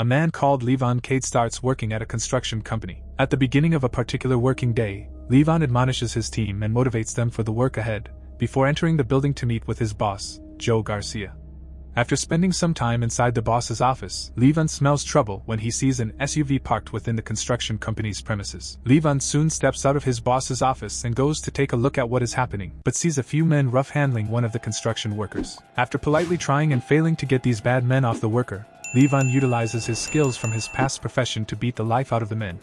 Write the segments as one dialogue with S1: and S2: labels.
S1: a man called Levon Cade starts working at a construction company. At the beginning of a particular working day, Levon admonishes his team and motivates them for the work ahead, before entering the building to meet with his boss, Joe Garcia. After spending some time inside the boss's office, Levon smells trouble when he sees an SUV parked within the construction company's premises. Levon soon steps out of his boss's office and goes to take a look at what is happening, but sees a few men rough-handling one of the construction workers. After politely trying and failing to get these bad men off the worker, Levon utilizes his skills from his past profession to beat the life out of the men.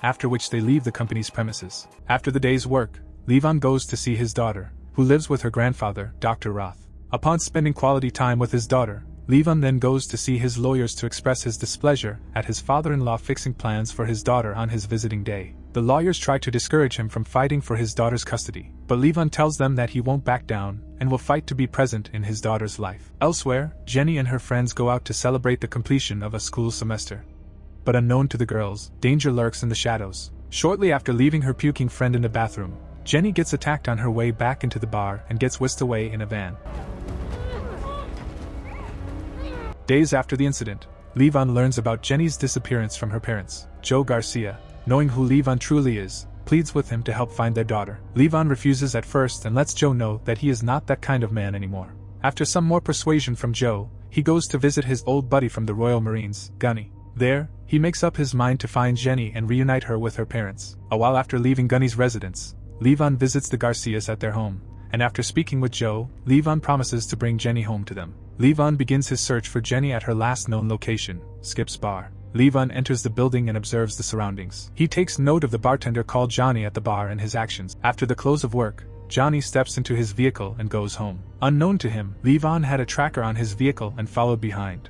S1: After which they leave the company's premises. After the day's work, Levon goes to see his daughter, who lives with her grandfather, Dr. Roth. Upon spending quality time with his daughter, Levon then goes to see his lawyers to express his displeasure at his father-in-law fixing plans for his daughter on his visiting day. The lawyers try to discourage him from fighting for his daughter's custody, but Levon tells them that he won't back down and will fight to be present in his daughter's life. Elsewhere, Jenny and her friends go out to celebrate the completion of a school semester. But unknown to the girls, danger lurks in the shadows. Shortly after leaving her puking friend in the bathroom, Jenny gets attacked on her way back into the bar and gets whisked away in a van. Days after the incident, Levon learns about Jenny's disappearance from her parents. Joe Garcia, knowing who Levon truly is, pleads with him to help find their daughter. Levon refuses at first and lets Joe know that he is not that kind of man anymore. After some more persuasion from Joe, he goes to visit his old buddy from the Royal Marines, Gunny. There, he makes up his mind to find Jenny and reunite her with her parents. A while after leaving Gunny's residence, Levon visits the Garcias at their home, and after speaking with Joe, Levon promises to bring Jenny home to them. Levon begins his search for Jenny at her last known location, Skip's Bar. Levon enters the building and observes the surroundings. He takes note of the bartender called Johnny at the bar and his actions. After the close of work, Johnny steps into his vehicle and goes home. Unknown to him, Levon had a tracker on his vehicle and followed behind.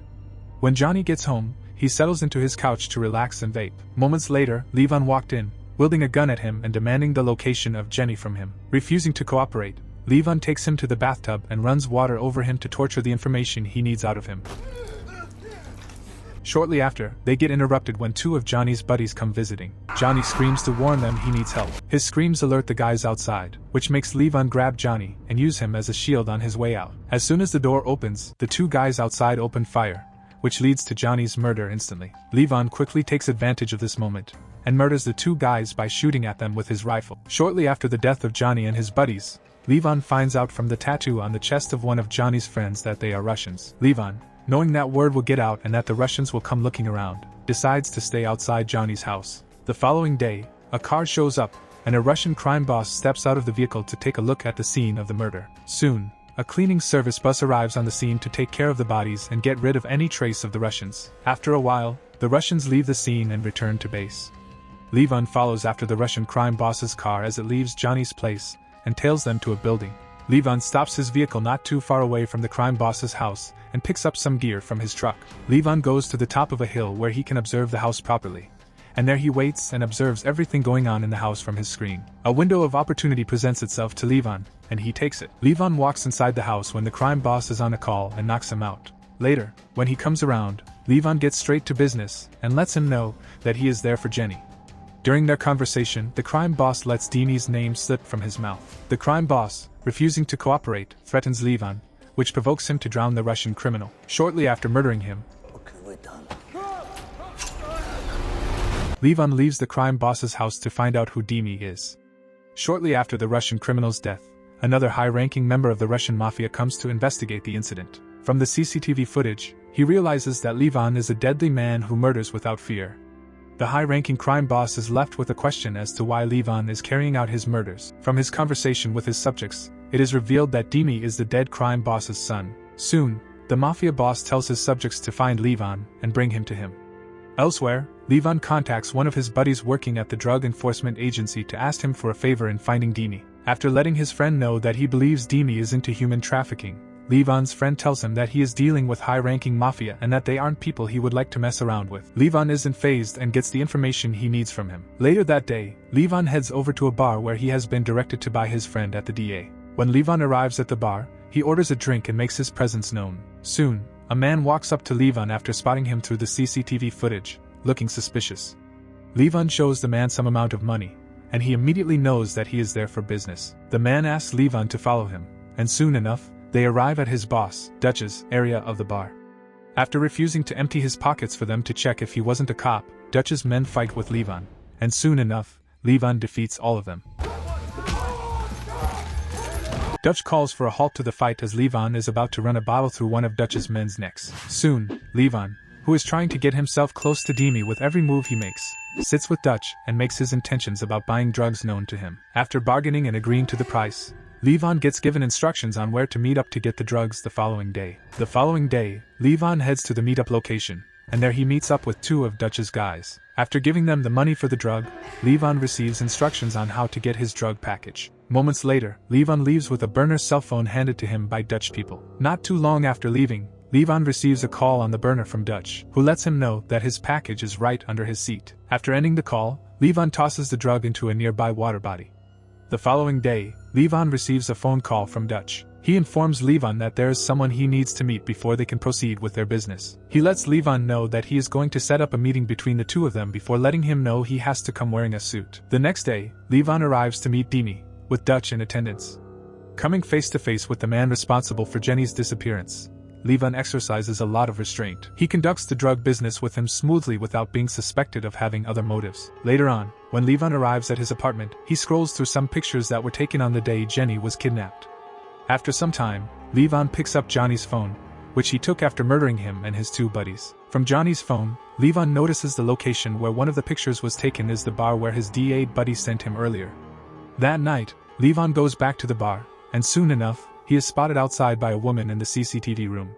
S1: When Johnny gets home, he settles into his couch to relax and vape. Moments later, Levon walked in, wielding a gun at him and demanding the location of Jenny from him. Refusing to cooperate, Levon takes him to the bathtub and runs water over him to torture the information he needs out of him. Shortly after, they get interrupted when two of Johnny's buddies come visiting. Johnny screams to warn them he needs help. His screams alert the guys outside, which makes Levon grab Johnny and use him as a shield on his way out. As soon as the door opens, the two guys outside open fire, which leads to Johnny's murder instantly. Levon quickly takes advantage of this moment and murders the two guys by shooting at them with his rifle. Shortly after the death of Johnny and his buddies, Levon finds out from the tattoo on the chest of one of Johnny's friends that they are Russians. Levon, knowing that word will get out and that the Russians will come looking around, decides to stay outside Johnny's house. The following day, a car shows up, and a Russian crime boss steps out of the vehicle to take a look at the scene of the murder. Soon, a cleaning service bus arrives on the scene to take care of the bodies and get rid of any trace of the Russians. After a while, the Russians leave the scene and return to base. Levon follows after the Russian crime boss's car as it leaves Johnny's place and tails them to a building. Levon stops his vehicle not too far away from the crime boss's house and picks up some gear from his truck. Levon goes to the top of a hill where he can observe the house properly, and there he waits and observes everything going on in the house from his screen. A window of opportunity presents itself to Levon, and he takes it. Levon walks inside the house when the crime boss is on a call and knocks him out. Later, when he comes around, Levon gets straight to business and lets him know that he is there for Jenny. During their conversation, the crime boss lets Dimi's name slip from his mouth. The crime boss, refusing to cooperate, threatens Levon, which provokes him to drown the Russian criminal. Shortly after murdering him, Levon leaves the crime boss's house to find out who Dimi is. Shortly after the Russian criminal's death, another high-ranking member of the Russian mafia comes to investigate the incident. From the CCTV footage, he realizes that Levon is a deadly man who murders without fear. The high-ranking crime boss is left with a question as to why Levon is carrying out his murders. From his conversation with his subjects, it is revealed that Dimi is the dead crime boss's son. Soon, the mafia boss tells his subjects to find Levon and bring him to him. Elsewhere, Levon contacts one of his buddies working at the Drug Enforcement Agency to ask him for a favor in finding Dimi. After letting his friend know that he believes Dimi is into human trafficking, Levon's friend tells him that he is dealing with high-ranking mafia and that they aren't people he would like to mess around with. Levon isn't fazed and gets the information he needs from him. Later that day, Levon heads over to a bar where he has been directed to by his friend at the DA. When Levon arrives at the bar, he orders a drink and makes his presence known. Soon, a man walks up to Levon after spotting him through the CCTV footage, looking suspicious. Levon shows the man some amount of money, and he immediately knows that he is there for business. The man asks Levon to follow him, and soon enough, they arrive at his boss, Dutch's, area of the bar. After refusing to empty his pockets for them to check if he wasn't a cop, Dutch's men fight with Levon, and soon enough, Levon defeats all of them. Dutch calls for a halt to the fight as Levon is about to run a bottle through one of Dutch's men's necks. Soon, Levon, who is trying to get himself close to Demi with every move he makes, sits with Dutch and makes his intentions about buying drugs known to him. After bargaining and agreeing to the price, Levon gets given instructions on where to meet up to get the drugs the following day. The following day, Levon heads to the meetup location, and there he meets up with two of Dutch's guys. After giving them the money for the drug, Levon receives instructions on how to get his drug package. Moments later, Levon leaves with a burner cell phone handed to him by Dutch people. Not too long after leaving, Levon receives a call on the burner from Dutch, who lets him know that his package is right under his seat. After ending the call, Levon tosses the drug into a nearby water body. The following day, Levon receives a phone call from Dutch. He informs Levon that there is someone he needs to meet before they can proceed with their business. He lets Levon know that he is going to set up a meeting between the two of them before letting him know he has to come wearing a suit. The next day, Levon arrives to meet Demi, with Dutch in attendance. Coming face to face with the man responsible for Jenny's disappearance, Levon exercises a lot of restraint. He conducts the drug business with him smoothly without being suspected of having other motives. Later on, when Levon arrives at his apartment, he scrolls through some pictures that were taken on the day Jenny was kidnapped. After some time, Levon picks up Johnny's phone, which he took after murdering him and his two buddies. From Johnny's phone, Levon notices the location where one of the pictures was taken is the bar where his DA buddy sent him earlier. That night, Levon goes back to the bar, and soon enough, he is spotted outside by a woman in the CCTV room.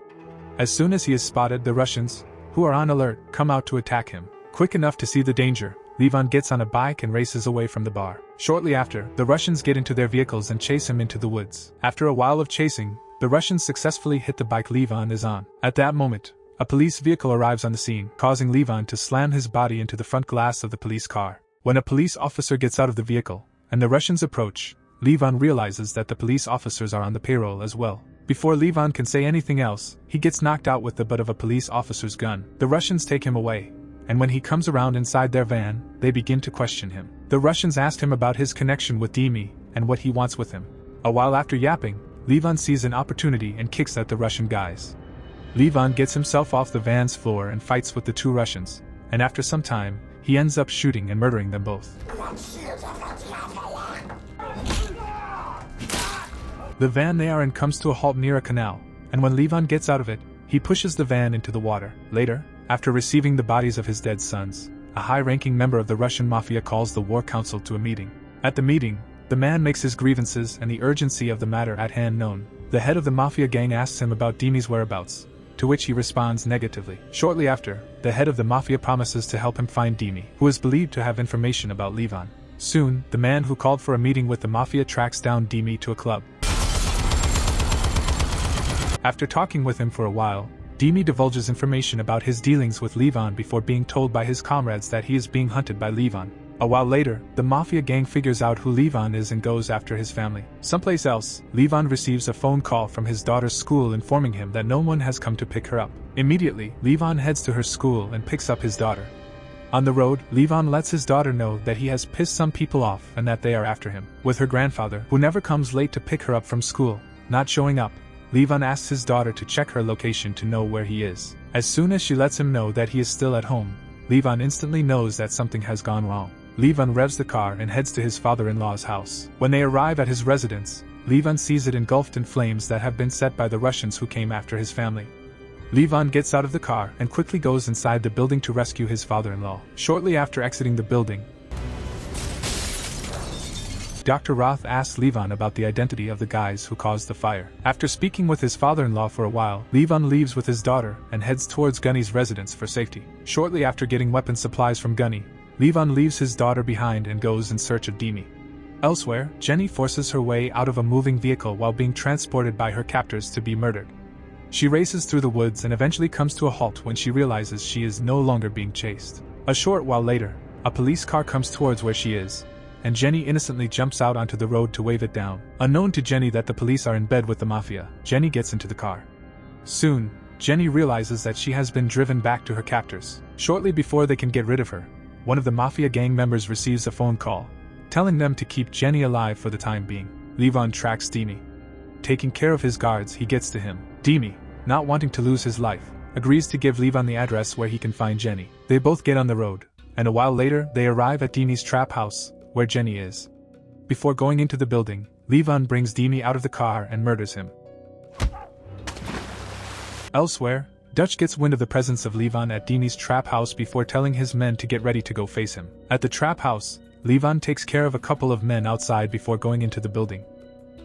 S1: As soon as he is spotted, the Russians, who are on alert, come out to attack him. Quick enough to see the danger, Levon gets on a bike and races away from the bar. Shortly after, the Russians get into their vehicles and chase him into the woods. After a while of chasing, the Russians successfully hit the bike Levon is on. At that moment, a police vehicle arrives on the scene, causing Levon to slam his body into the front glass of the police car. When a police officer gets out of the vehicle, and the Russians approach, Levon realizes that the police officers are on the payroll as well. Before Levon can say anything else, he gets knocked out with the butt of a police officer's gun. The Russians take him away, and when he comes around inside their van, they begin to question him. The Russians asked him about his connection with Demi and what he wants with him. A while after yapping, Levon sees an opportunity and kicks at the Russian guys. Levon gets himself off the van's floor and fights with the two Russians, and after some time, he ends up shooting and murdering them both. The van they are in comes to a halt near a canal, and when Levon gets out of it, he pushes the van into the water. Later, after receiving the bodies of his dead sons, a high-ranking member of the Russian mafia calls the war council to a meeting. At the meeting, the man makes his grievances and the urgency of the matter at hand known. The head of the mafia gang asks him about Demi's whereabouts, to which he responds negatively. Shortly after, the head of the mafia promises to help him find Demi, who is believed to have information about Levon. Soon, the man who called for a meeting with the mafia tracks down Demi to a club. After talking with him for a while, Demi divulges information about his dealings with Levon before being told by his comrades that he is being hunted by Levon. A while later, the mafia gang figures out who Levon is and goes after his family. Someplace else, Levon receives a phone call from his daughter's school informing him that no one has come to pick her up. Immediately, Levon heads to her school and picks up his daughter. On the road, Levon lets his daughter know that he has pissed some people off and that they are after him. With her grandfather, who never comes late to pick her up from school, not showing up, Levon asks his daughter to check her location to know where he is. As soon as she lets him know that he is still at home, Levon instantly knows that something has gone wrong. Levon revs the car and heads to his father-in-law's house. When they arrive at his residence, Levon sees it engulfed in flames that have been set by the Russians who came after his family. Levon gets out of the car and quickly goes inside the building to rescue his father-in-law. Shortly after exiting the building, Dr. Roth asks Levon about the identity of the guys who caused the fire. After speaking with his father-in-law for a while, Levon leaves with his daughter and heads towards Gunny's residence for safety. Shortly after getting weapon supplies from Gunny, Levon leaves his daughter behind and goes in search of Demi. Elsewhere, Jenny forces her way out of a moving vehicle while being transported by her captors to be murdered. She races through the woods and eventually comes to a halt when she realizes she is no longer being chased. A short while later, a police car comes towards where she is, and Jenny innocently jumps out onto the road to wave it down. Unknown to Jenny that the police are in bed with the mafia, Jenny gets into the car. Soon, Jenny realizes that she has been driven back to her captors. Shortly before they can get rid of her, one of the mafia gang members receives a phone call, telling them to keep Jenny alive for the time being. Levon tracks Demi. taking care of his guards, he gets to him. Demi, not wanting to lose his life, agrees to give Levon the address where he can find Jenny. They both get on the road, and a while later they arrive at Demi's trap house, where Jenny is. Before going into the building, Levon brings Demi out of the car and murders him. Elsewhere, Dutch gets wind of the presence of Levon at Demi's trap house before telling his men to get ready to go face him. At the trap house, Levon takes care of a couple of men outside before going into the building.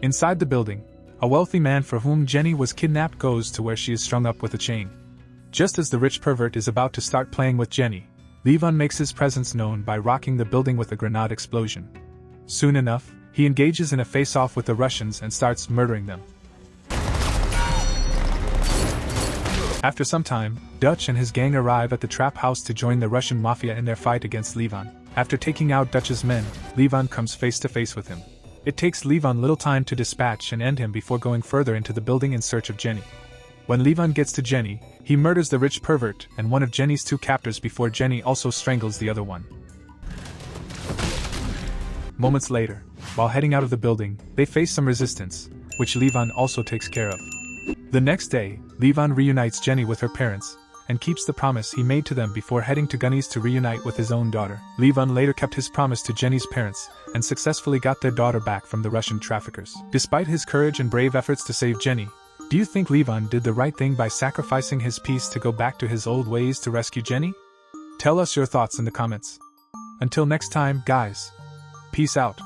S1: Inside the building, a wealthy man for whom Jenny was kidnapped goes to where she is strung up with a chain. Just as the rich pervert is about to start playing with Jenny, Levon makes his presence known by rocking the building with a grenade explosion. Soon enough, he engages in a face-off with the Russians and starts murdering them. After some time, Dutch and his gang arrive at the trap house to join the Russian mafia in their fight against Levon. After taking out Dutch's men, Levon comes face to face with him. It takes Levon little time to dispatch and end him before going further into the building in search of Jenny. When Levon gets to Jenny, he murders the rich pervert and one of Jenny's two captors before Jenny also strangles the other one. Moments later, while heading out of the building, they face some resistance, which Levon also takes care of. The next day, Levon reunites Jenny with her parents, and keeps the promise he made to them before heading to Gunny's to reunite with his own daughter. Levon later kept his promise to Jenny's parents, and successfully got their daughter back from the Russian traffickers. Despite his courage and brave efforts to save Jenny, do you think Levon did the right thing by sacrificing his peace to go back to his old ways to rescue Jenny? Tell us your thoughts in the comments. Until next time, guys. Peace out.